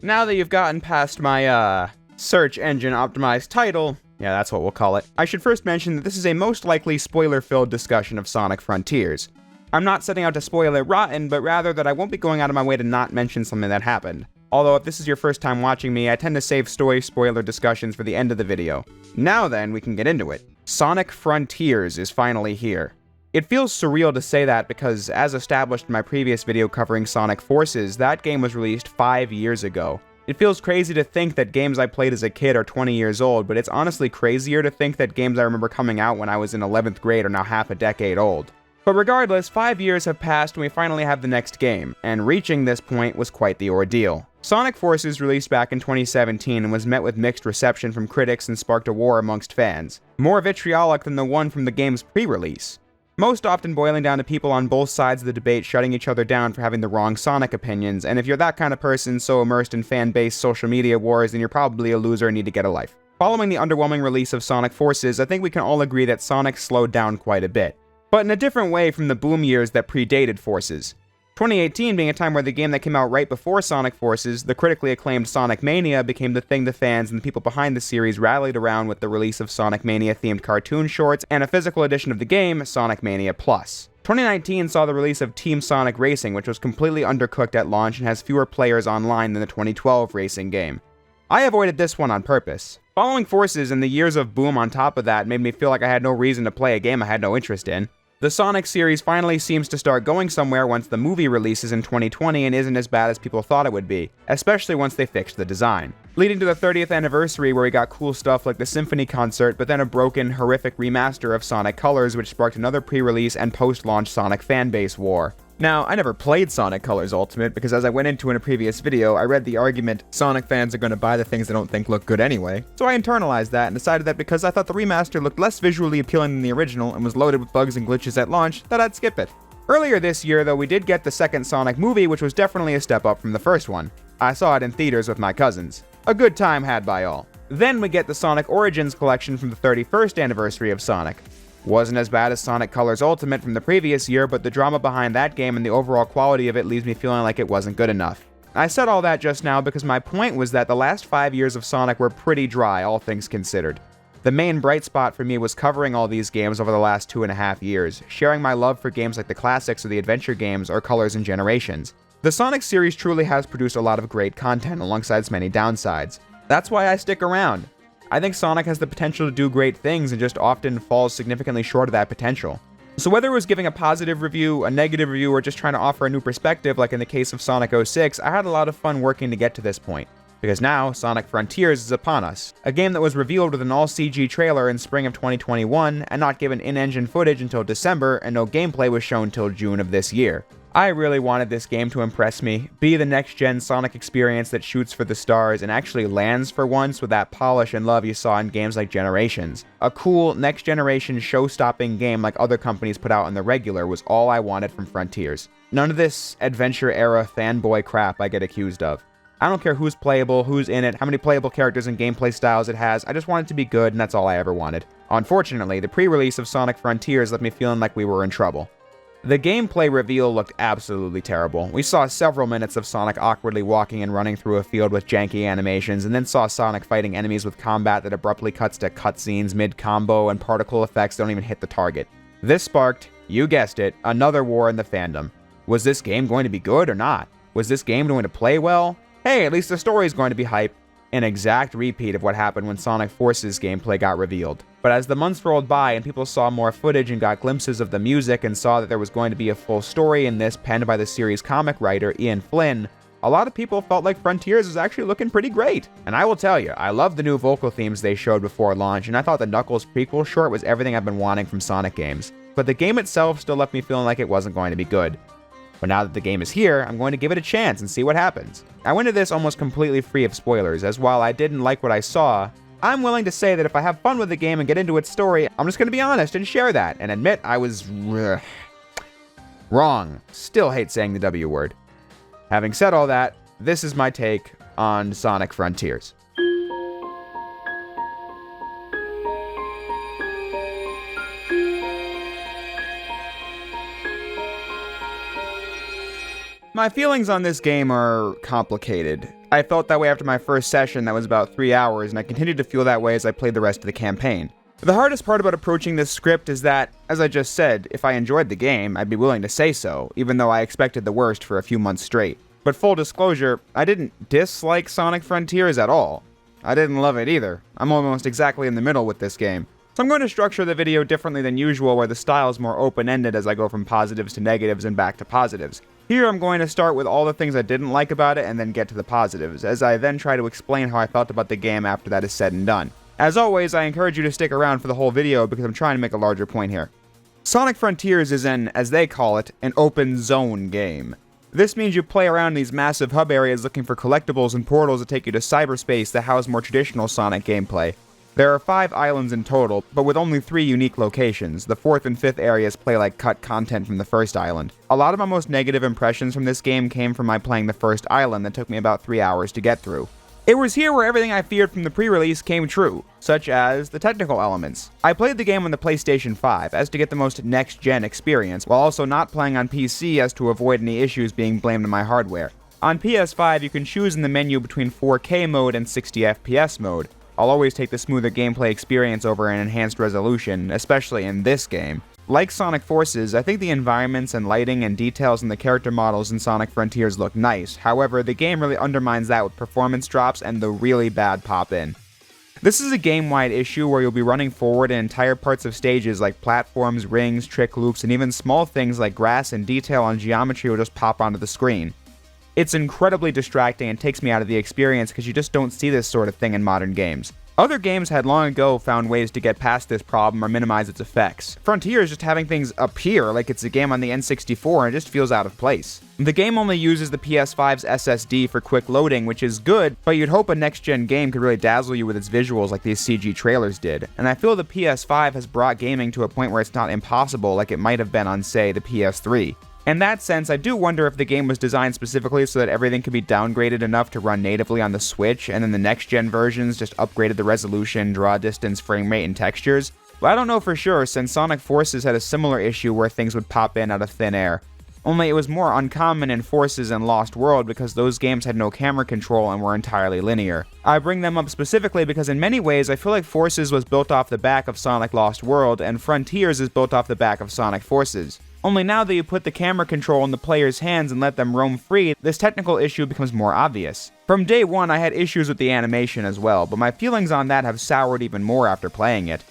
Now that you've gotten past my, search engine optimized title, yeah, that's what we'll call it, I should first mention that this is a most likely spoiler-filled discussion of Sonic Frontiers. I'm not setting out to spoil it rotten, but rather that I won't be going out of my way to not mention something that happened. Although if this is your first time watching me, I tend to save story spoiler discussions for the end of the video. Now then, we can get into it. Sonic Frontiers is finally here. It feels surreal to say that because, as established in my previous video covering Sonic Forces, that game was released 5 years ago. It feels crazy to think that games I played as a kid are 20 years old, but it's honestly crazier to think that games I remember coming out when I was in 11th grade are now half a decade old. But regardless, 5 years have passed and we finally have the next game, and reaching this point was quite the ordeal. Sonic Forces released back in 2017 and was met with mixed reception from critics and sparked a war amongst fans, more vitriolic than the one from the game's pre-release. Most often boiling down to people on both sides of the debate shutting each other down for having the wrong Sonic opinions, and if you're that kind of person so immersed in fan-based social media wars, then you're probably a loser and need to get a life. Following the underwhelming release of Sonic Forces, I think we can all agree that Sonic slowed down quite a bit, but in a different way from the boom years that predated Forces. 2018 being a time where the game that came out right before Sonic Forces, the critically acclaimed Sonic Mania, became the thing the fans and the people behind the series rallied around with the release of Sonic Mania-themed cartoon shorts and a physical edition of the game, Sonic Mania Plus. 2019 saw the release of Team Sonic Racing, which was completely undercooked at launch and has fewer players online than the 2012 racing game. I avoided this one on purpose. Following Forces and the years of boom on top of that made me feel like I had no reason to play a game I had no interest in. The Sonic series finally seems to start going somewhere once the movie releases in 2020 and isn't as bad as people thought it would be, especially once they fixed the design. Leading to the 30th anniversary where we got cool stuff like the Symphony concert, but then a broken, horrific remaster of Sonic Colors which sparked another pre-release and post-launch Sonic fanbase war. Now, I never played Sonic Colors Ultimate because as I went into in a previous video, I read the argument, Sonic fans are going to buy the things they don't think look good anyway. So I internalized that and decided that because I thought the remaster looked less visually appealing than the original and was loaded with bugs and glitches at launch, that I'd skip it. Earlier this year, though, we did get the second Sonic movie, which was definitely a step up from the first one. I saw it in theaters with my cousins. A good time had by all. Then we get the Sonic Origins collection from the 31st anniversary of Sonic. Wasn't as bad as Sonic Colors Ultimate from the previous year, but the drama behind that game and the overall quality of it leaves me feeling like it wasn't good enough. I said all that just now because my point was that the last 5 years of Sonic were pretty dry, all things considered. The main bright spot for me was covering all these games over the last 2.5 years, sharing my love for games like the classics or the adventure games or Colors and Generations. The Sonic series truly has produced a lot of great content alongside its many downsides. That's why I stick around. I think Sonic has the potential to do great things and just often falls significantly short of that potential. So whether it was giving a positive review, a negative review, or just trying to offer a new perspective like in the case of Sonic 06, I had a lot of fun working to get to this point. Because now, Sonic Frontiers is upon us. A game that was revealed with an all-CG trailer in spring of 2021, and not given in-engine footage until December, and no gameplay was shown till June of this year. I really wanted this game to impress me, be the next-gen Sonic experience that shoots for the stars and actually lands for once with that polish and love you saw in games like Generations. A cool, next-generation show-stopping game like other companies put out on the regular was all I wanted from Frontiers. None of this adventure-era fanboy crap I get accused of. I don't care who's playable, who's in it, how many playable characters and gameplay styles it has, I just want it to be good and that's all I ever wanted. Unfortunately, the pre-release of Sonic Frontiers left me feeling like we were in trouble. The gameplay reveal looked absolutely terrible. We saw several minutes of Sonic awkwardly walking and running through a field with janky animations, and then saw Sonic fighting enemies with combat that abruptly cuts to cutscenes mid-combo and particle effects that don't even hit the target. This sparked, you guessed it, another war in the fandom. Was this game going to be good or not? Was this game going to play well? Hey, at least the story's going to be hype. An exact repeat of what happened when Sonic Forces gameplay got revealed. But as the months rolled by and people saw more footage and got glimpses of the music and saw that there was going to be a full story in this penned by the series comic writer Ian Flynn, a lot of people felt like Frontiers was actually looking pretty great. And I will tell you, I love the new vocal themes they showed before launch, and I thought the Knuckles prequel short was everything I've been wanting from Sonic games. But the game itself still left me feeling like it wasn't going to be good. But now that the game is here, I'm going to give it a chance and see what happens. I went into this almost completely free of spoilers, as while I didn't like what I saw, I'm willing to say that if I have fun with the game and get into its story, I'm just going to be honest and share that, and admit I was wrong. Still hate saying the W word. Having said all that, this is my take on Sonic Frontiers. My feelings on this game are complicated. I felt that way after my first session that was about 3 hours, and I continued to feel that way as I played the rest of the campaign. The hardest part about approaching this script is that, as I just said, if I enjoyed the game, I'd be willing to say so, even though I expected the worst for a few months straight. But full disclosure, I didn't dislike Sonic Frontiers at all. I didn't love it either. I'm almost exactly in the middle with this game. So I'm going to structure the video differently than usual, where the style is more open-ended as I go from positives to negatives and back to positives. Here I'm going to start with all the things I didn't like about it and then get to the positives, as I then try to explain how I felt about the game after that is said and done. As always, I encourage you to stick around for the whole video because I'm trying to make a larger point here. Sonic Frontiers is an, as they call it, an open zone game. This means you play around these massive hub areas looking for collectibles and portals that take you to cyberspace that house more traditional Sonic gameplay. There are 5 islands in total, but with only 3 unique locations. The 4th and 5th areas play like cut content from the first island. A lot of my most negative impressions from this game came from my playing the first island that took me about 3 hours to get through. It was here where everything I feared from the pre-release came true, such as the technical elements. I played the game on the PlayStation 5 as to get the most next-gen experience, while also not playing on PC as to avoid any issues being blamed on my hardware. On PS5, you can choose in the menu between 4K mode and 60 FPS mode. I'll always take the smoother gameplay experience over an enhanced resolution, especially in this game. Like Sonic Forces, I think the environments and lighting and details in the character models in Sonic Frontiers look nice. However, the game really undermines that with performance drops and the really bad pop-in. This is a game-wide issue where you'll be running forward in entire parts of stages like platforms, rings, trick loops, and even small things like grass and detail on geometry will just pop onto the screen. It's incredibly distracting and takes me out of the experience because you just don't see this sort of thing in modern games. Other games had long ago found ways to get past this problem or minimize its effects. Frontiers just having things appear like it's a game on the N64 and it just feels out of place. The game only uses the PS5's SSD for quick loading, which is good, but you'd hope a next-gen game could really dazzle you with its visuals like these CG trailers did. And I feel the PS5 has brought gaming to a point where it's not impossible like it might have been on, say, the PS3. In that sense, I do wonder if the game was designed specifically so that everything could be downgraded enough to run natively on the Switch, and then the next-gen versions just upgraded the resolution, draw distance, frame rate, and textures. But I don't know for sure, since Sonic Forces had a similar issue where things would pop in out of thin air. Only it was more uncommon in Forces and Lost World because those games had no camera control and were entirely linear. I bring them up specifically because in many ways I feel like Forces was built off the back of Sonic Lost World, and Frontiers is built off the back of Sonic Forces. Only now that you put the camera control in the player's hands and let them roam free, this technical issue becomes more obvious. From day one, I had issues with the animation as well, but my feelings on that have soured even more after playing it.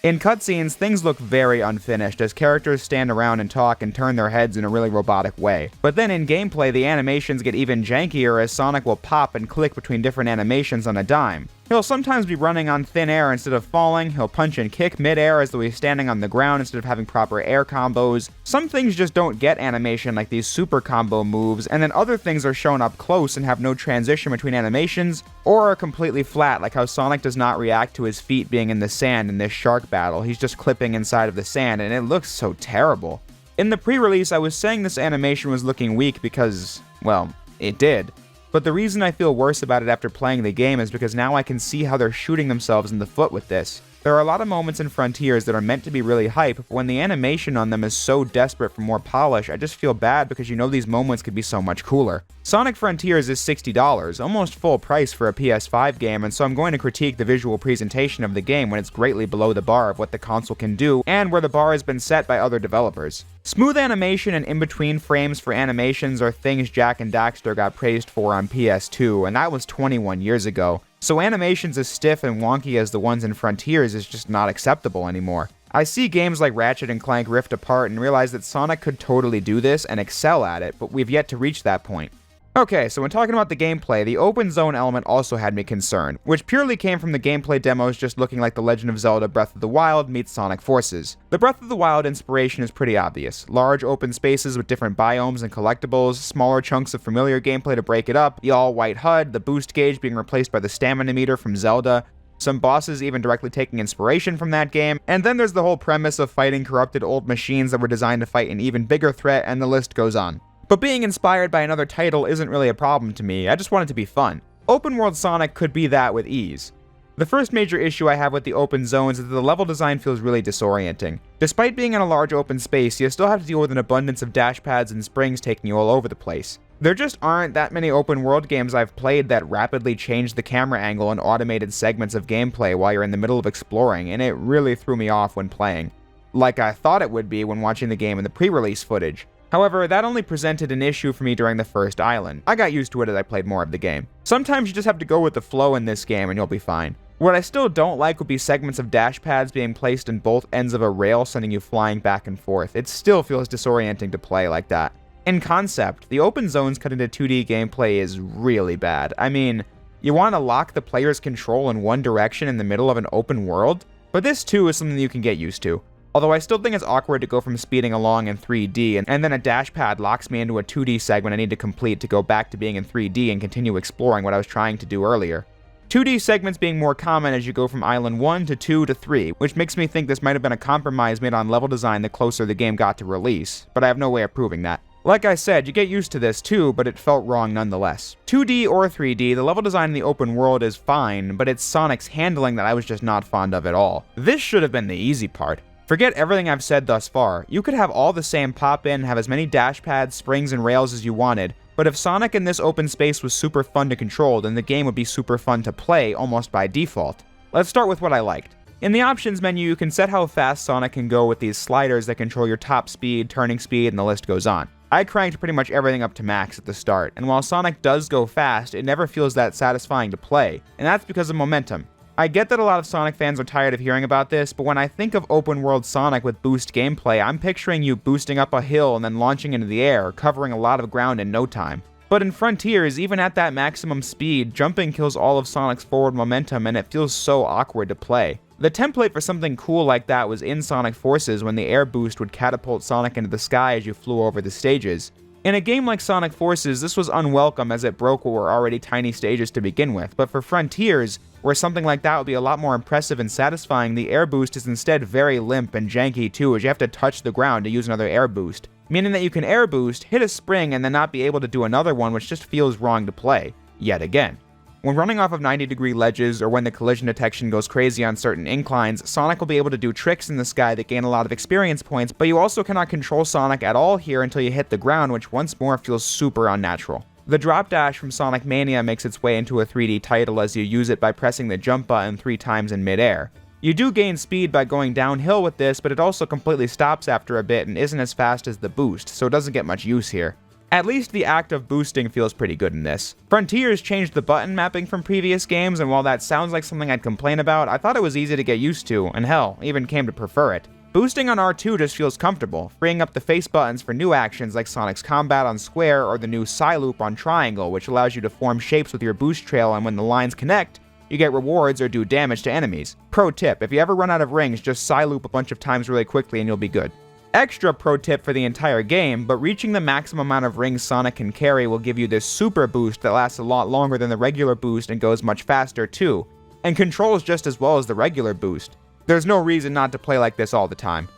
In cutscenes, things look very unfinished as characters stand around and talk and turn their heads in a really robotic way. But then in gameplay, the animations get even jankier as Sonic will pop and click between different animations on a dime. He'll sometimes be running on thin air instead of falling, he'll punch and kick mid-air as though he's standing on the ground instead of having proper air combos. Some things just don't get animation like these super combo moves, and then other things are shown up close and have no transition between animations, or are completely flat like how Sonic does not react to his feet being in the sand in this shark battle. He's just clipping inside of the sand and it looks so terrible. In the pre-release I was saying this animation was looking weak because, well, it did. But the reason I feel worse about it after playing the game is because now I can see how they're shooting themselves in the foot with this. There are a lot of moments in Frontiers that are meant to be really hype, but when the animation on them is so desperate for more polish, I just feel bad because you know these moments could be so much cooler. Sonic Frontiers is $60, almost full price for a PS5 game, and so I'm going to critique the visual presentation of the game when it's greatly below the bar of what the console can do, and where the bar has been set by other developers. Smooth animation and in-between frames for animations are things Jak and Daxter got praised for on PS2, and that was 21 years ago. So animations as stiff and wonky as the ones in Frontiers is just not acceptable anymore. I see games like Ratchet & Clank Rift Apart and realize that Sonic could totally do this and excel at it, but we've yet to reach that point. Okay, so when talking about the gameplay, the open zone element also had me concerned, which purely came from the gameplay demos just looking like The Legend of Zelda Breath of the Wild meets Sonic Forces. The Breath of the Wild inspiration is pretty obvious. Large open spaces with different biomes and collectibles, smaller chunks of familiar gameplay to break it up, the all-white HUD, the boost gauge being replaced by the stamina meter from Zelda, some bosses even directly taking inspiration from that game, and then there's the whole premise of fighting corrupted old machines that were designed to fight an even bigger threat, and the list goes on. But being inspired by another title isn't really a problem to me, I just want it to be fun. Open world Sonic could be that with ease. The first major issue I have with the open zones is that the level design feels really disorienting. Despite being in a large open space, you still have to deal with an abundance of dash pads and springs taking you all over the place. There just aren't that many open world games I've played that rapidly change the camera angle and automated segments of gameplay while you're in the middle of exploring, and it really threw me off when playing. Like I thought it would be when watching the game in the pre-release footage. However, that only presented an issue for me during the first island. I got used to it as I played more of the game. Sometimes you just have to go with the flow in this game and you'll be fine. What I still don't like would be segments of dash pads being placed in both ends of a rail sending you flying back and forth. It still feels disorienting to play like that. In concept, the open zones cut into 2D gameplay is really bad. I mean, you want to lock the player's control in one direction in the middle of an open world? But this too is something you can get used to. Although I still think it's awkward to go from speeding along in 3D and then a dash pad locks me into a 2D segment I need to complete to go back to being in 3D and continue exploring what I was trying to do earlier. 2D segments being more common as you go from Island 1 to 2 to 3, which makes me think this might have been a compromise made on level design the closer the game got to release, but I have no way of proving that. Like I said, you get used to this too, but it felt wrong nonetheless. 2D or 3D, the level design in the open world is fine, but it's Sonic's handling that I was just not fond of at all. This should have been the easy part. Forget everything I've said thus far. You could have all the same pop-in, have as many dash pads, springs, and rails as you wanted, but if Sonic in this open space was super fun to control, then the game would be super fun to play almost by default. Let's start with what I liked. In the options menu, you can set how fast Sonic can go with these sliders that control your top speed, turning speed, and the list goes on. I cranked pretty much everything up to max at the start, and while Sonic does go fast, it never feels that satisfying to play, and that's because of momentum. I get that a lot of Sonic fans are tired of hearing about this, but when I think of open world Sonic with boost gameplay, I'm picturing you boosting up a hill and then launching into the air, covering a lot of ground in no time. But in Frontiers, even at that maximum speed, jumping kills all of Sonic's forward momentum and it feels so awkward to play. The template for something cool like that was in Sonic Forces when the air boost would catapult Sonic into the sky as you flew over the stages. In a game like Sonic Forces, this was unwelcome as it broke what were already tiny stages to begin with, but for Frontiers, where something like that would be a lot more impressive and satisfying, the air boost is instead very limp and janky too, as you have to touch the ground to use another air boost, meaning that you can air boost, hit a spring, and then not be able to do another one, which just feels wrong to play, yet again. When running off of 90-degree ledges or when the collision detection goes crazy on certain inclines, Sonic will be able to do tricks in the sky that gain a lot of experience points, but you also cannot control Sonic at all here until you hit the ground, which once more feels super unnatural. The drop dash from Sonic Mania makes its way into a 3D title as you use it by pressing the jump button 3 times in midair. You do gain speed by going downhill with this, but it also completely stops after a bit and isn't as fast as the boost, so it doesn't get much use here. At least the act of boosting feels pretty good in this. Frontiers changed the button mapping from previous games, and while that sounds like something I'd complain about, I thought it was easy to get used to, and hell, even came to prefer it. Boosting on R2 just feels comfortable, freeing up the face buttons for new actions like Sonic's Combat on Square or the new Psy-Loop on Triangle, which allows you to form shapes with your boost trail, and when the lines connect, you get rewards or do damage to enemies. Pro tip, if you ever run out of rings, just Psy-Loop a bunch of times really quickly and you'll be good. Extra pro tip for the entire game, but reaching the maximum amount of rings Sonic can carry will give you this super boost that lasts a lot longer than the regular boost and goes much faster too, and controls just as well as the regular boost. There's no reason not to play like this all the time.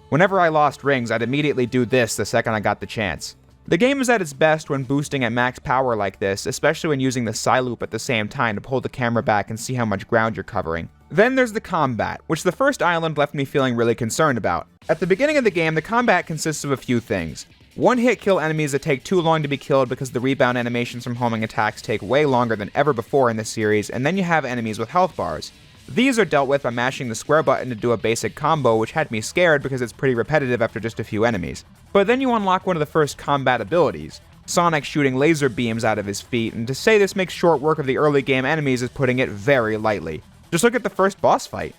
Whenever I lost rings, I'd immediately do this the second I got the chance. The game is at its best when boosting at max power like this, especially when using the Psy-Loop at the same time to pull the camera back and see how much ground you're covering. Then there's the combat, which the first island left me feeling really concerned about. At the beginning of the game, the combat consists of a few things. One-hit kill enemies that take too long to be killed because the rebound animations from homing attacks take way longer than ever before in this series, and then you have enemies with health bars. These are dealt with by mashing the square button to do a basic combo, which had me scared because it's pretty repetitive after just a few enemies. But then you unlock one of the first combat abilities, Sonic shooting laser beams out of his feet, and to say this makes short work of the early game enemies is putting it very lightly. Just look at the first boss fight.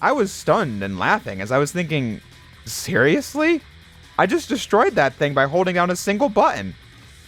I was stunned and laughing as I was thinking, seriously? I just destroyed that thing by holding down a single button.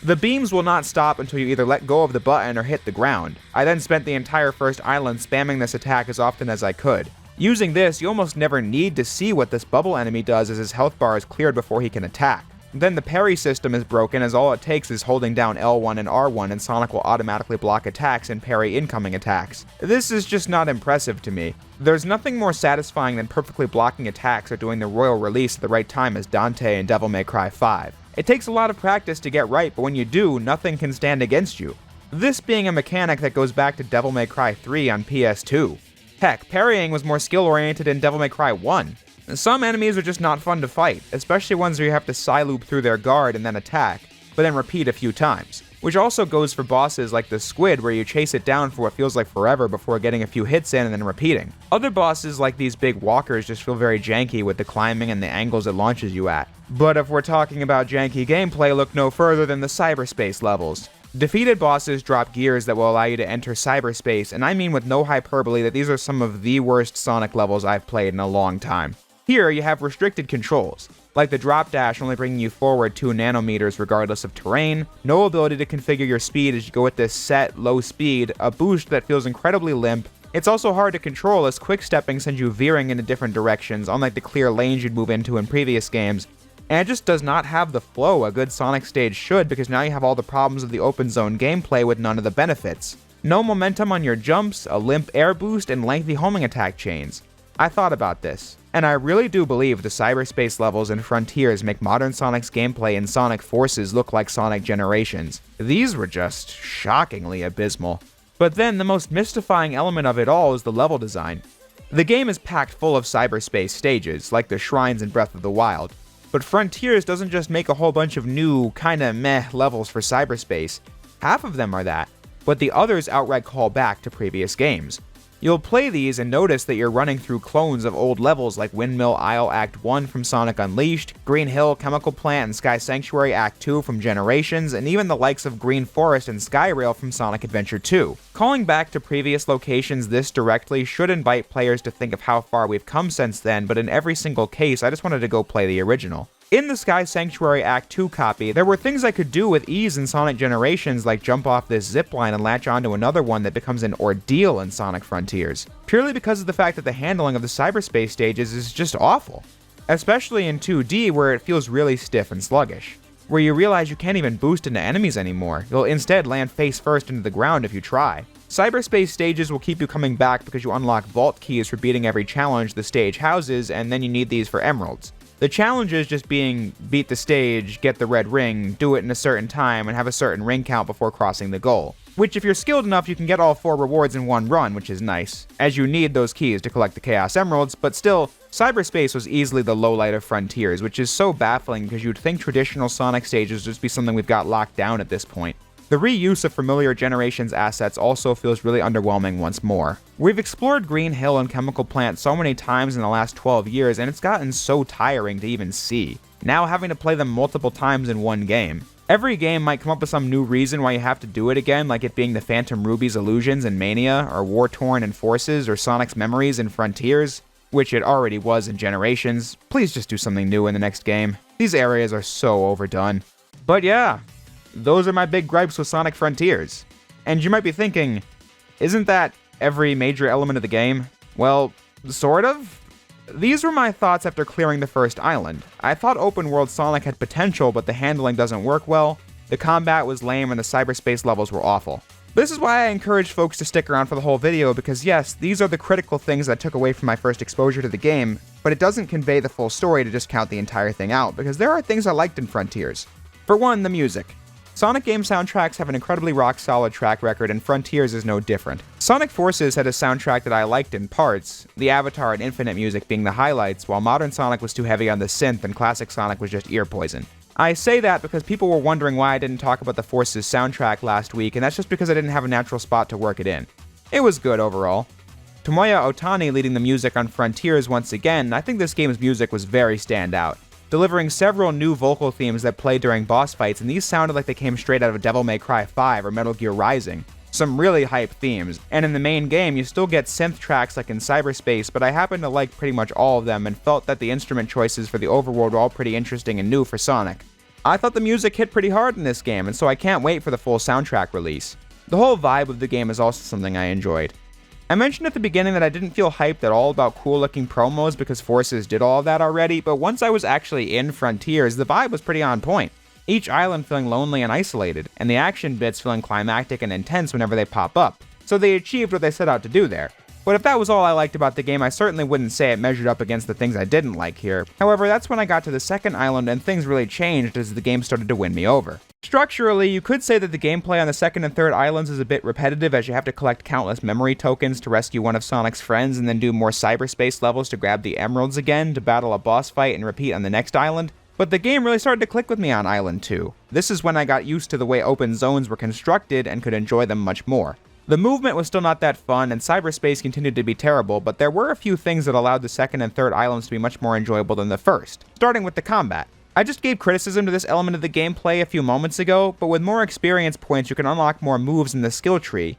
The beams will not stop until you either let go of the button or hit the ground. I then spent the entire first island spamming this attack as often as I could. Using this, you almost never need to see what this bubble enemy does as his health bar is cleared before he can attack. Then the parry system is broken as all it takes is holding down L1 and R1 and Sonic will automatically block attacks and parry incoming attacks. This is just not impressive to me. There's nothing more satisfying than perfectly blocking attacks or doing the royal release at the right time as Dante in Devil May Cry 5. It takes a lot of practice to get right, but when you do, nothing can stand against you. this being a mechanic that goes back to Devil May Cry 3 on PS2. Heck, parrying was more skill-oriented in Devil May Cry 1. Some enemies are just not fun to fight, especially ones where you have to side-loop through their guard and then attack, but then repeat a few times. Which also goes for bosses like the squid, where you chase it down for what feels like forever before getting a few hits in and then repeating. Other bosses like these big walkers just feel very janky with the climbing and the angles it launches you at. But if we're talking about janky gameplay, look no further than the cyberspace levels. Defeated bosses drop gears that will allow you to enter cyberspace, and I mean with no hyperbole that these are some of the worst Sonic levels I've played in a long time. Here, you have restricted controls, like the drop dash only bringing you forward 2 nanometers regardless of terrain, no ability to configure your speed as you go at this set, low speed, a boost that feels incredibly limp. It's also hard to control as quick stepping sends you veering into different directions, unlike the clear lanes you'd move into in previous games. And it just does not have the flow a good Sonic stage should, because now you have all the problems of the open zone gameplay with none of the benefits. No momentum on your jumps, a limp air boost, and lengthy homing attack chains. I thought about this, and I really do believe the cyberspace levels in Frontiers make modern Sonic's gameplay in Sonic Forces look like Sonic Generations. These were just shockingly abysmal. But then the most mystifying element of it all is the level design. The game is packed full of cyberspace stages, like the shrines in Breath of the Wild. But Frontiers doesn't just make a whole bunch of new, kinda meh levels for cyberspace. Half of them are that, but the others outright call back to previous games. You'll play these and notice that you're running through clones of old levels like Windmill Isle Act 1 from Sonic Unleashed, Green Hill, Chemical Plant, and Sky Sanctuary Act 2 from Generations, and even the likes of Green Forest and Skyrail from Sonic Adventure 2. Calling back to previous locations this directly should invite players to think of how far we've come since then, but in every single case, I just wanted to go play the original. In the Sky Sanctuary Act 2 copy, there were things I could do with ease in Sonic Generations, like jump off this zipline and latch onto another one that becomes an ordeal in Sonic Frontiers, purely because of the fact that the handling of the cyberspace stages is just awful. Especially in 2D, where it feels really stiff and sluggish. Where you realize you can't even boost into enemies anymore, you'll instead land face first into the ground if you try. Cyberspace stages will keep you coming back because you unlock vault keys for beating every challenge the stage houses, and then you need these for emeralds. The challenges just being beat the stage, get the red ring, do it in a certain time, and have a certain ring count before crossing the goal. Which, if you're skilled enough, you can get all 4 rewards in one run, which is nice, as you need those keys to collect the Chaos Emeralds, but still, cyberspace was easily the lowlight of Frontiers, which is so baffling because you'd think traditional Sonic stages would just be something we've got locked down at this point. The reuse of familiar Generations assets also feels really underwhelming once more. We've explored Green Hill and Chemical Plant so many times in the last 12 years, and it's gotten so tiring to even see. Now having to play them multiple times in one game. Every game might come up with some new reason why you have to do it again, like it being the Phantom Ruby's Illusions in Mania, or War Torn in Forces, or Sonic's Memories in Frontiers, which it already was in Generations. Please just do something new in the next game. These areas are so overdone. But yeah, those are my big gripes with Sonic Frontiers. And you might be thinking, isn't that every major element of the game? Well, sort of. These were my thoughts after clearing the first island. I thought open world Sonic had potential, but the handling doesn't work well, the combat was lame, and the cyberspace levels were awful. This is why I encourage folks to stick around for the whole video, because yes, these are the critical things that I took away from my first exposure to the game, but it doesn't convey the full story to just count the entire thing out, because there are things I liked in Frontiers. For one, the music. Sonic game soundtracks have an incredibly rock-solid track record, and Frontiers is no different. Sonic Forces had a soundtrack that I liked in parts, the Avatar and Infinite music being the highlights, while modern Sonic was too heavy on the synth and classic Sonic was just ear poison. I say that because people were wondering why I didn't talk about the Forces soundtrack last week, and that's just because I didn't have a natural spot to work it in. It was good overall. Tomoya Otani leading the music on Frontiers once again, I think this game's music was very standout, delivering several new vocal themes that played during boss fights, and these sounded like they came straight out of Devil May Cry 5 or Metal Gear Rising. Some really hype themes, and in the main game you still get synth tracks like in Cyberspace, but I happen to like pretty much all of them and felt that the instrument choices for the overworld were all pretty interesting and new for Sonic. I thought the music hit pretty hard in this game, and so I can't wait for the full soundtrack release. The whole vibe of the game is also something I enjoyed. I mentioned at the beginning that I didn't feel hyped at all about cool-looking promos because Forces did all of that already, but once I was actually in Frontiers, the vibe was pretty on point. Each island feeling lonely and isolated, and the action bits feeling climactic and intense whenever they pop up, so they achieved what they set out to do there. But if that was all I liked about the game, I certainly wouldn't say it measured up against the things I didn't like here. However, that's when I got to the second island and things really changed as the game started to win me over. Structurally, you could say that the gameplay on the second and third islands is a bit repetitive, as you have to collect countless memory tokens to rescue one of Sonic's friends and then do more cyberspace levels to grab the emeralds again, to battle a boss fight and repeat on the next island. But the game really started to click with me on Island 2. This is when I got used to the way open zones were constructed and could enjoy them much more. The movement was still not that fun, and cyberspace continued to be terrible, but there were a few things that allowed the second and third islands to be much more enjoyable than the first, starting with the combat. I just gave criticism to this element of the gameplay a few moments ago, but with more experience points you can unlock more moves in the skill tree.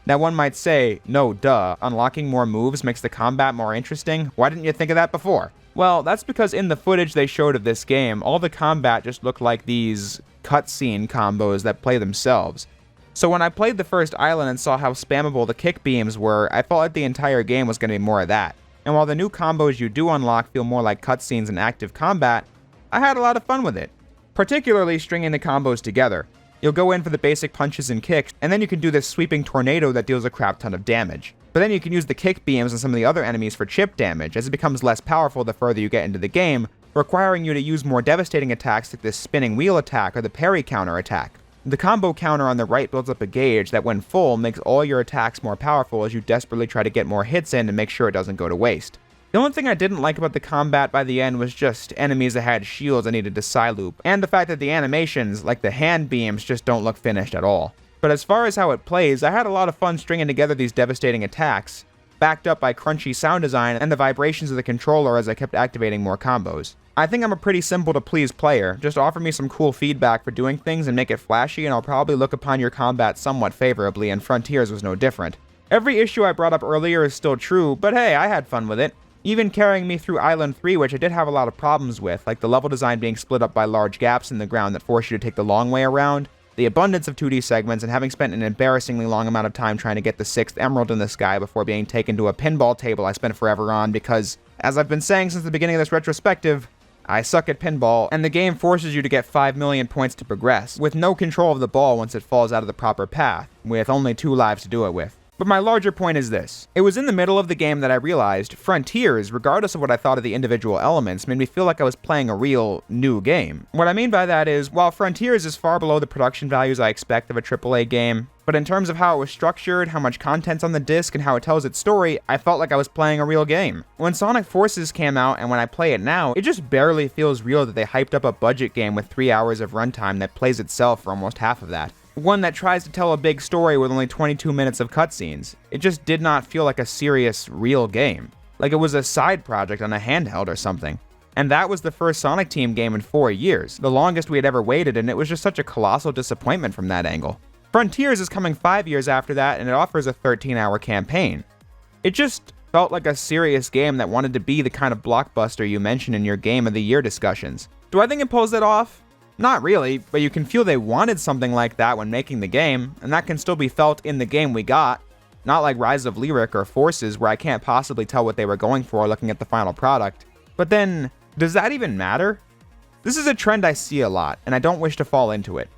Now one might say, no duh, unlocking more moves makes the combat more interesting? Why didn't you think of that before? Well, that's because in the footage they showed of this game, all the combat just looked like these cutscene combos that play themselves. So when I played the first island and saw how spammable the kick beams were, I felt like the entire game was going to be more of that. And while the new combos you do unlock feel more like cutscenes and active combat, I had a lot of fun with it. Particularly stringing the combos together. You'll go in for the basic punches and kicks, and then you can do this sweeping tornado that deals a crap ton of damage. But then you can use the kick beams on some of the other enemies for chip damage, as it becomes less powerful the further you get into the game, requiring you to use more devastating attacks like this spinning wheel attack or the parry counter attack. The combo counter on the right builds up a gauge that when full makes all your attacks more powerful as you desperately try to get more hits in and make sure it doesn't go to waste. The only thing I didn't like about the combat by the end was just enemies that had shields I needed to side-loop, and the fact that the animations, like the hand beams, just don't look finished at all. But as far as how it plays, I had a lot of fun stringing together these devastating attacks, backed up by crunchy sound design and the vibrations of the controller as I kept activating more combos. I think I'm a pretty simple to please player. Just offer me some cool feedback for doing things and make it flashy, and I'll probably look upon your combat somewhat favorably, and Frontiers was no different. Every issue I brought up earlier is still true, but hey, I had fun with it. Even carrying me through Island 3, which I did have a lot of problems with, like the level design being split up by large gaps in the ground that force you to take the long way around, the abundance of 2D segments, and having spent an embarrassingly long amount of time trying to get the 6th emerald in the sky before being taken to a pinball table I spent forever on because, as I've been saying since the beginning of this retrospective, I suck at pinball, and the game forces you to get 5 million points to progress, with no control of the ball once it falls out of the proper path, with only 2 lives to do it with. But my larger point is this. It was in the middle of the game that I realized Frontiers, regardless of what I thought of the individual elements, made me feel like I was playing a real, new game. What I mean by that is, while Frontiers is far below the production values I expect of a AAA game, but in terms of how it was structured, how much content's on the disc, and how it tells its story, I felt like I was playing a real game. When Sonic Forces came out, and when I play it now, it just barely feels real that they hyped up a budget game with 3 hours of runtime that plays itself for almost half of that. One that tries to tell a big story with only 22 minutes of cutscenes. It just did not feel like a serious, real game. Like it was a side project on a handheld or something. And that was the first Sonic Team game in 4 years, the longest we had ever waited, and it was just such a colossal disappointment from that angle. Frontiers is coming 5 years after that, and it offers a 13-hour campaign. It just felt like a serious game that wanted to be the kind of blockbuster you mention in your Game of the Year discussions. Do I think it pulls that off? Not really, but you can feel they wanted something like that when making the game, and that can still be felt in the game we got. Not like Rise of Lyric or Forces, where I can't possibly tell what they were going for looking at the final product. But then, does that even matter? This is a trend I see a lot, and I don't wish to fall into it.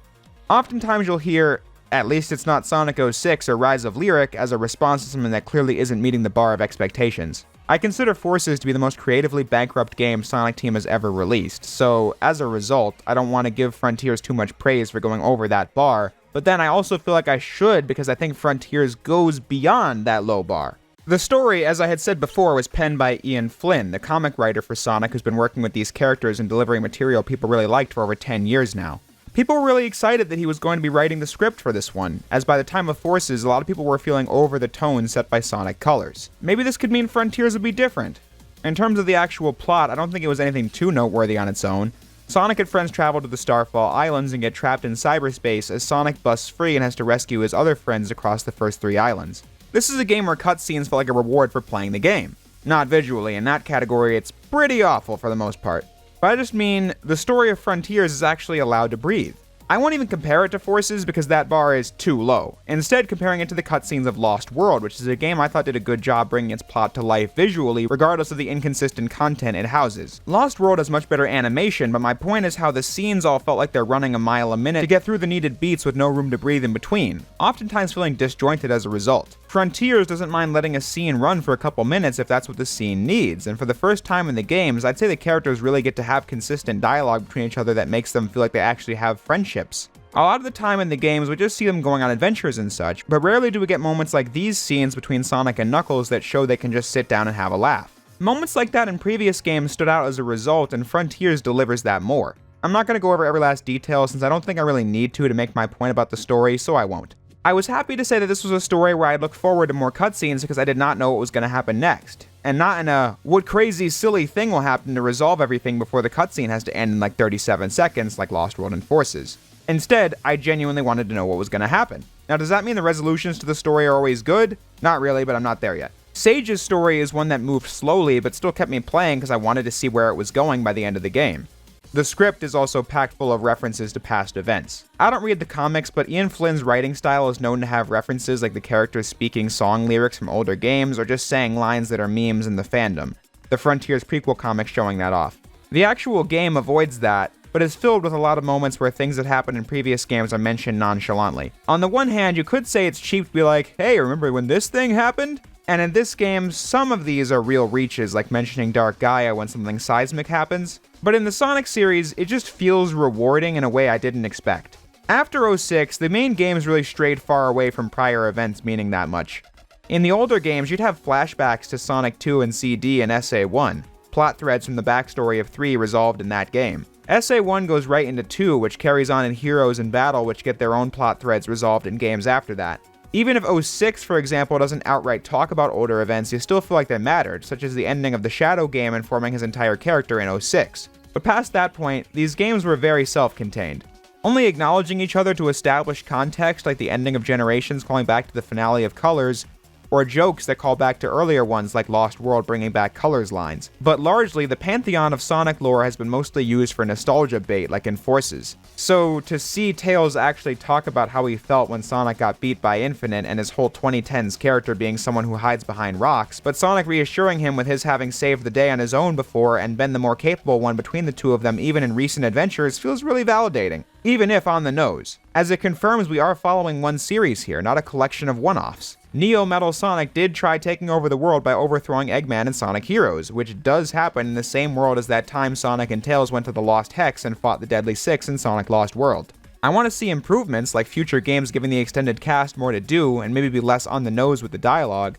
Oftentimes you'll hear, at least it's not Sonic 06 or Rise of Lyric, as a response to something that clearly isn't meeting the bar of expectations. I consider Forces to be the most creatively bankrupt game Sonic Team has ever released, so as a result, I don't want to give Frontiers too much praise for going over that bar, but then I also feel like I should because I think Frontiers goes beyond that low bar. The story, as I had said before, was penned by Ian Flynn, the comic writer for Sonic who's been working with these characters and delivering material people really liked for over 10 years now. People were really excited that he was going to be writing the script for this one, as by the time of Forces, a lot of people were feeling over the tone set by Sonic Colors. Maybe this could mean Frontiers would be different. In terms of the actual plot, I don't think it was anything too noteworthy on its own. Sonic and friends travel to the Starfall Islands and get trapped in cyberspace as Sonic busts free and has to rescue his other friends across the first 3 islands. This is a game where cutscenes felt like a reward for playing the game. Not visually, in that category it's pretty awful for the most part. But I just mean, the story of Frontiers is actually allowed to breathe. I won't even compare it to Forces because that bar is too low. Instead, comparing it to the cutscenes of Lost World, which is a game I thought did a good job bringing its plot to life visually, regardless of the inconsistent content it houses. Lost World has much better animation, but my point is how the scenes all felt like they're running a mile a minute to get through the needed beats with no room to breathe in between, oftentimes feeling disjointed as a result. Frontiers doesn't mind letting a scene run for a couple minutes if that's what the scene needs, and for the first time in the games, I'd say the characters really get to have consistent dialogue between each other that makes them feel like they actually have friendships. A lot of the time in the games, we just see them going on adventures and such, but rarely do we get moments like these scenes between Sonic and Knuckles that show they can just sit down and have a laugh. Moments like that in previous games stood out as a result, and Frontiers delivers that more. I'm not going to go over every last detail since I don't think I really need to make my point about the story, so I won't. I was happy to say that this was a story where I'd look forward to more cutscenes because I did not know what was going to happen next. And not in a, what crazy silly thing will happen to resolve everything before the cutscene has to end in like 37 seconds like Lost World enforces. Instead, I genuinely wanted to know what was going to happen. Now, does that mean the resolutions to the story are always good? Not really, but I'm not there yet. Sage's story is one that moved slowly, but still kept me playing because I wanted to see where it was going by the end of the game. The script is also packed full of references to past events. I don't read the comics, but Ian Flynn's writing style is known to have references like the characters speaking song lyrics from older games or just saying lines that are memes in the fandom. The Frontiers prequel comic showing that off. The actual game avoids that, but is filled with a lot of moments where things that happened in previous games are mentioned nonchalantly. On the one hand, you could say it's cheap to be like, hey, remember when this thing happened? And in this game, some of these are real reaches, like mentioning Dark Gaia when something seismic happens. But in the Sonic series, it just feels rewarding in a way I didn't expect. After 06, the main games really strayed far away from prior events meaning that much. In the older games, you'd have flashbacks to Sonic 2 and CD and SA1, plot threads from the backstory of 3 resolved in that game. SA1 goes right into 2, which carries on in Heroes in Battle, which get their own plot threads resolved in games after that. Even if 06, for example, doesn't outright talk about older events, you still feel like they mattered, such as the ending of the Shadow game informing his entire character in 06. But past that point, these games were very self-contained. Only acknowledging each other to establish context, like the ending of Generations calling back to the finale of Colors, or jokes that call back to earlier ones like Lost World bringing back Colors lines. But largely, the pantheon of Sonic lore has been mostly used for nostalgia bait like in Forces. So to see Tails actually talk about how he felt when Sonic got beat by Infinite and his whole 2010s character being someone who hides behind rocks, but Sonic reassuring him with his having saved the day on his own before and been the more capable one between the two of them even in recent adventures feels really validating, even if on the nose, as it confirms we are following one series here, not a collection of one-offs. Neo Metal Sonic did try taking over the world by overthrowing Eggman and Sonic Heroes, which does happen in the same world as that time Sonic and Tails went to the Lost Hex and fought the Deadly Six in Sonic Lost World. I want to see improvements, like future games giving the extended cast more to do and maybe be less on the nose with the dialogue,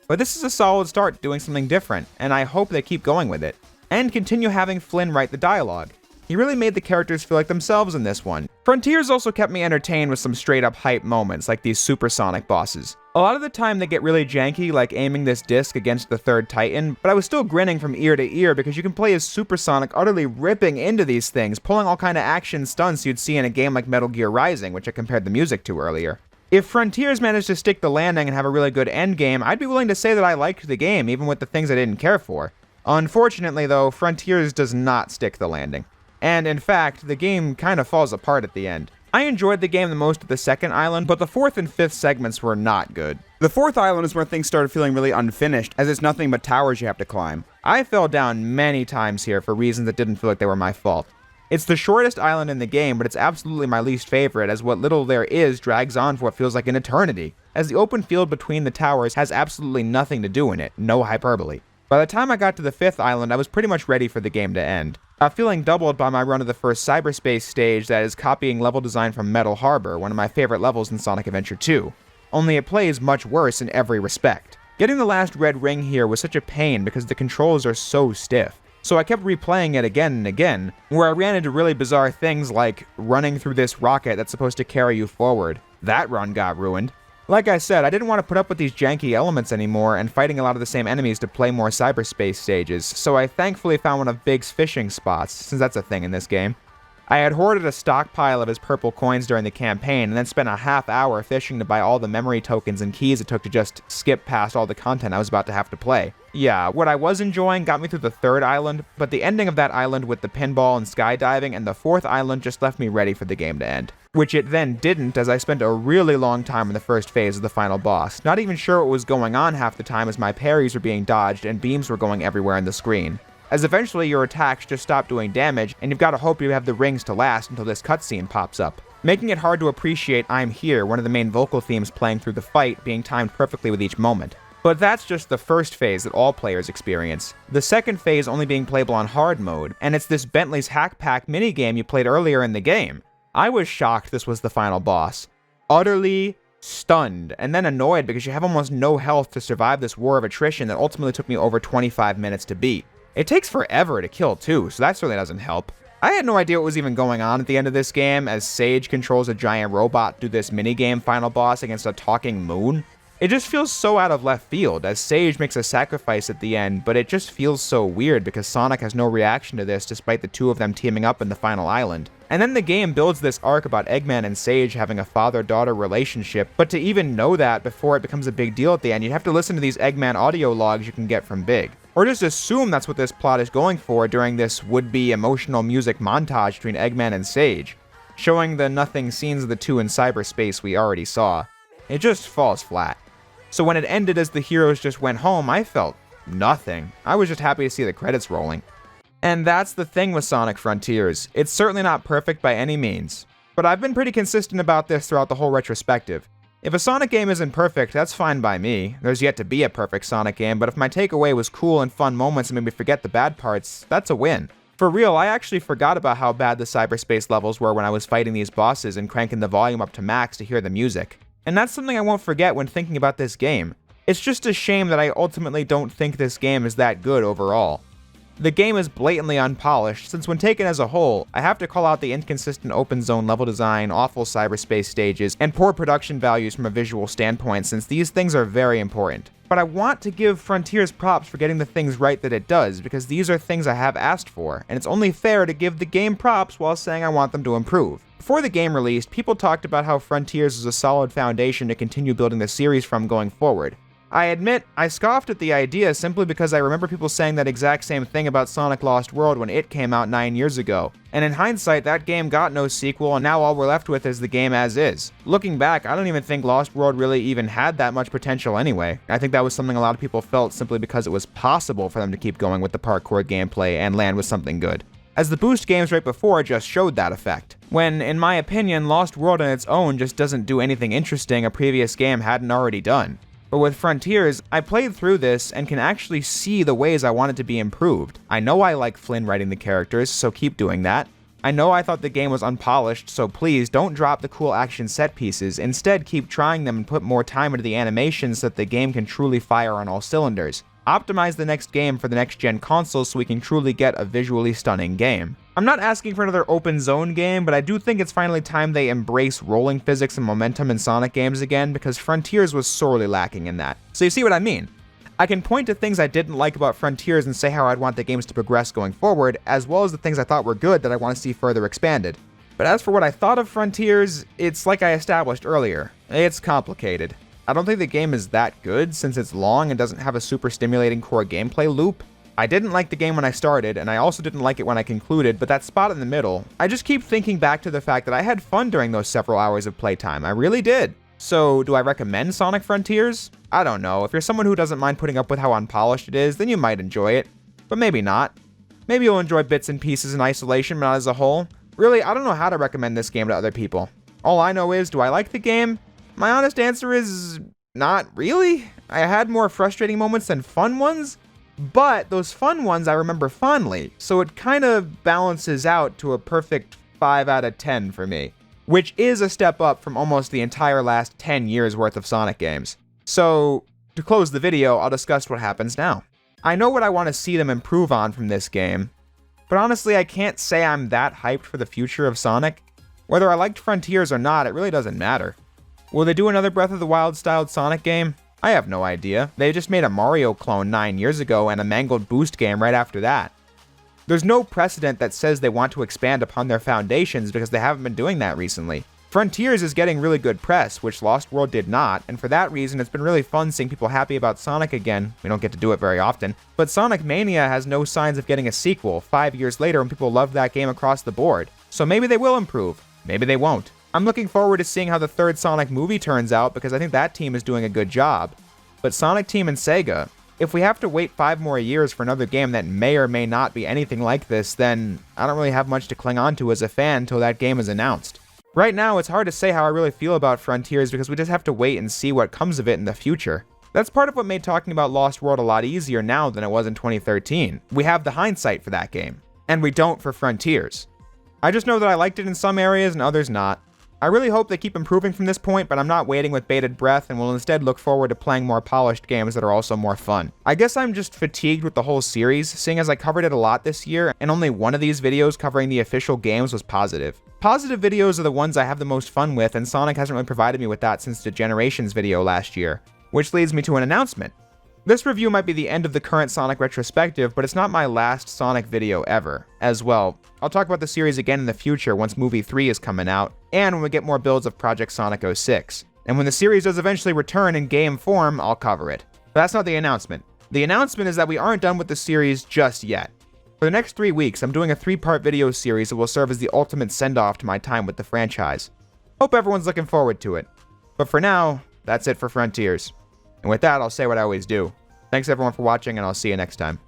but this is a solid start doing something different, and I hope they keep going with it, and continue having Flynn write the dialogue. He really made the characters feel like themselves in this one. Frontiers also kept me entertained with some straight up hype moments like these supersonic bosses. A lot of the time they get really janky, like aiming this disc against the third Titan, but I was still grinning from ear to ear because you can play as Supersonic utterly ripping into these things, pulling all kind of action stunts you'd see in a game like Metal Gear Rising, which I compared the music to earlier. If Frontiers managed to stick the landing and have a really good endgame, I'd be willing to say that I liked the game, even with the things I didn't care for. Unfortunately though, Frontiers does not stick the landing. And in fact, the game kind of falls apart at the end. I enjoyed the game the most at the second island, but the fourth and fifth segments were not good. The fourth island is where things started feeling really unfinished, as it's nothing but towers you have to climb. I fell down many times here for reasons that didn't feel like they were my fault. It's the shortest island in the game, but it's absolutely my least favorite, as what little there is drags on for what feels like an eternity, as the open field between the towers has absolutely nothing to do in it, no hyperbole. By the time I got to the fifth island, I was pretty much ready for the game to end. Feeling doubled by my run of the first cyberspace stage that is copying level design from Metal Harbor, one of my favorite levels in Sonic Adventure 2. Only it plays much worse in every respect. Getting the last red ring here was such a pain because the controls are so stiff. So I kept replaying it again and again, where I ran into really bizarre things like running through this rocket that's supposed to carry you forward. That run got ruined. Like I said, I didn't want to put up with these janky elements anymore and fighting a lot of the same enemies to play more cyberspace stages, so I thankfully found one of Big's fishing spots, since that's a thing in this game. I had hoarded a stockpile of his purple coins during the campaign and then spent a half hour fishing to buy all the memory tokens and keys it took to just skip past all the content I was about to have to play. Yeah, what I was enjoying got me through the third island, but the ending of that island with the pinball and skydiving and the fourth island just left me ready for the game to end. Which it then didn't, as I spent a really long time in the first phase of the final boss, not even sure what was going on half the time as my parries were being dodged and beams were going everywhere on the screen. As eventually your attacks just stop doing damage, and you've got to hope you have the rings to last until this cutscene pops up. making it hard to appreciate I'm Here, one of the main vocal themes playing through the fight, being timed perfectly with each moment. But that's just the first phase that all players experience. The second phase only being playable on hard mode, and it's this Bentley's Hack Pack minigame you played earlier in the game. I was shocked this was the final boss. Utterly stunned, and then annoyed because you have almost no health to survive this war of attrition that ultimately took me over 25 minutes to beat. It takes forever to kill too, so that certainly doesn't help. I had no idea what was even going on at the end of this game, as Sage controls a giant robot through this minigame final boss against a talking moon. It just feels so out of left field, as Sage makes a sacrifice at the end, but it just feels so weird because Sonic has no reaction to this despite the two of them teaming up in the final island. And then the game builds this arc about Eggman and Sage having a father-daughter relationship, but to even know that before it becomes a big deal at the end, you'd have to listen to these Eggman audio logs you can get from Big. Or just assume that's what this plot is going for during this would-be emotional music montage between Eggman and Sage, showing the nothing scenes of the two in cyberspace we already saw. It just falls flat. So when it ended as the heroes just went home, I felt nothing. I was just happy to see the credits rolling. And that's the thing with Sonic Frontiers. It's certainly not perfect by any means, but I've been pretty consistent about this throughout the whole retrospective. If a Sonic game isn't perfect, that's fine by me. There's yet to be a perfect Sonic game, but if my takeaway was cool and fun moments and made me forget the bad parts, that's a win. For real, I actually forgot about how bad the cyberspace levels were when I was fighting these bosses and cranking the volume up to max to hear the music. And that's something I won't forget when thinking about this game. It's just a shame that I ultimately don't think this game is that good overall. The game is blatantly unpolished, since when taken as a whole, I have to call out the inconsistent open zone level design, awful cyberspace stages, and poor production values from a visual standpoint, since these things are very important. But I want to give Frontiers props for getting the things right that it does, because these are things I have asked for, and it's only fair to give the game props while saying I want them to improve. Before the game released, people talked about how Frontiers was a solid foundation to continue building the series from going forward. I admit, I scoffed at the idea simply because I remember people saying that exact same thing about Sonic Lost World when it came out 9 years ago. And in hindsight, that game got no sequel, and now all we're left with is the game as is. Looking back, I don't even think Lost World really even had that much potential anyway. I think that was something a lot of people felt simply because it was possible for them to keep going with the parkour gameplay and land with something good, as the boost games right before just showed that effect. When, in my opinion, Lost World on its own just doesn't do anything interesting a previous game hadn't already done. But with Frontiers, I played through this and can actually see the ways I want it to be improved. I know I like Flynn writing the characters, so keep doing that. I know I thought the game was unpolished, so please don't drop the cool action set pieces. Instead, keep trying them and put more time into the animations so that the game can truly fire on all cylinders. Optimize the next game for the next-gen console so we can truly get a visually stunning game. I'm not asking for another open zone game, but I do think it's finally time they embrace rolling physics and momentum in Sonic games again, because Frontiers was sorely lacking in that. So you see what I mean? I can point to things I didn't like about Frontiers and say how I'd want the games to progress going forward, as well as the things I thought were good that I want to see further expanded. But as for what I thought of Frontiers, it's like I established earlier. It's complicated. I don't think the game is that good since it's long and doesn't have a super stimulating core gameplay loop. I didn't like the game when I started, and I also didn't like it when I concluded, but that spot in the middle, I just keep thinking back to the fact that I had fun during those several hours of playtime. I really did. So, do I recommend Sonic Frontiers? I don't know. If you're someone who doesn't mind putting up with how unpolished it is, then you might enjoy it. But maybe not. Maybe you'll enjoy bits and pieces in isolation, but not as a whole. Really, I don't know how to recommend this game to other people. All I know is, do I like the game? My honest answer is, not really. I had more frustrating moments than fun ones, but those fun ones I remember fondly, so it kind of balances out to a perfect 5 out of 10 for me, which is a step up from almost the entire last 10 years worth of Sonic games. So, to close the video, I'll discuss what happens now. I know what I want to see them improve on from this game, but honestly I can't say I'm that hyped for the future of Sonic. Whether I liked Frontiers or not, it really doesn't matter. Will they do another Breath of the Wild styled Sonic game? I have no idea. They just made a Mario clone 9 years ago and a mangled boost game right after that. There's no precedent that says they want to expand upon their foundations because they haven't been doing that recently. Frontiers is getting really good press, which Lost World did not, and for that reason it's been really fun seeing people happy about Sonic again. We don't get to do it very often. But Sonic Mania has no signs of getting a sequel 5 years later when people loved that game across the board. So maybe they will improve. Maybe they won't. I'm looking forward to seeing how the third Sonic movie turns out because I think that team is doing a good job. But Sonic Team and Sega, if we have to wait 5 more years for another game that may or may not be anything like this, then I don't really have much to cling on to as a fan until that game is announced. Right now, it's hard to say how I really feel about Frontiers because we just have to wait and see what comes of it in the future. That's part of what made talking about Lost World a lot easier now than it was in 2013. We have the hindsight for that game, and we don't for Frontiers. I just know that I liked it in some areas and others not. I really hope they keep improving from this point, but I'm not waiting with bated breath and will instead look forward to playing more polished games that are also more fun. I guess I'm just fatigued with the whole series, seeing as I covered it a lot this year, and only one of these videos covering the official games was positive. Positive videos are the ones I have the most fun with, and Sonic hasn't really provided me with that since the Generations video last year. Which leads me to an announcement. This review might be the end of the current Sonic retrospective, but it's not my last Sonic video ever. As well, I'll talk about the series again in the future once Movie 3 is coming out, and when we get more builds of Project Sonic 06. And when the series does eventually return in game form, I'll cover it. But that's not the announcement. The announcement is that we aren't done with the series just yet. For the next 3 weeks, I'm doing a 3-part video series that will serve as the ultimate send-off to my time with the franchise. Hope everyone's looking forward to it. But for now, that's it for Frontiers. And with that, I'll say what I always do. Thanks everyone for watching, and I'll see you next time.